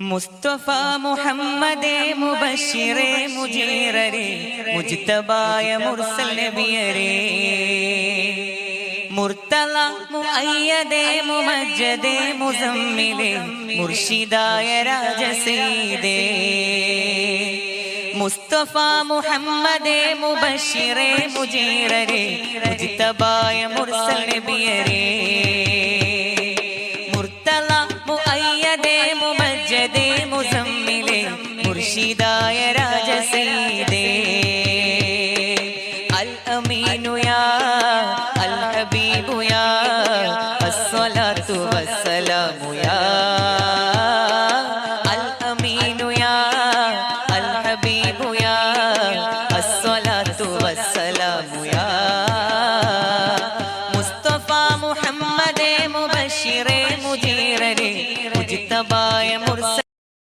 Mustafa മുഹമ്മദേ മുബശ്ശിറേ മുജീറരേ മുജ്തബായ മുർസൽ നബിയരേ മുർത്തല മുഅയ്യദേ മുമജ്ജദേ മുസമ്മിലേ മുർഷിദായ രാജസീദേ Mustafa മുഹമ്മദേ മുബശ്ശിറേ മുജീറരേ മുജ്തബായ മുർസൽ നബിയരേ മുർത്തല മുഅയ്യദേ മുമജ്ജദേ മുസമ്മിലേ മുർഷിദായ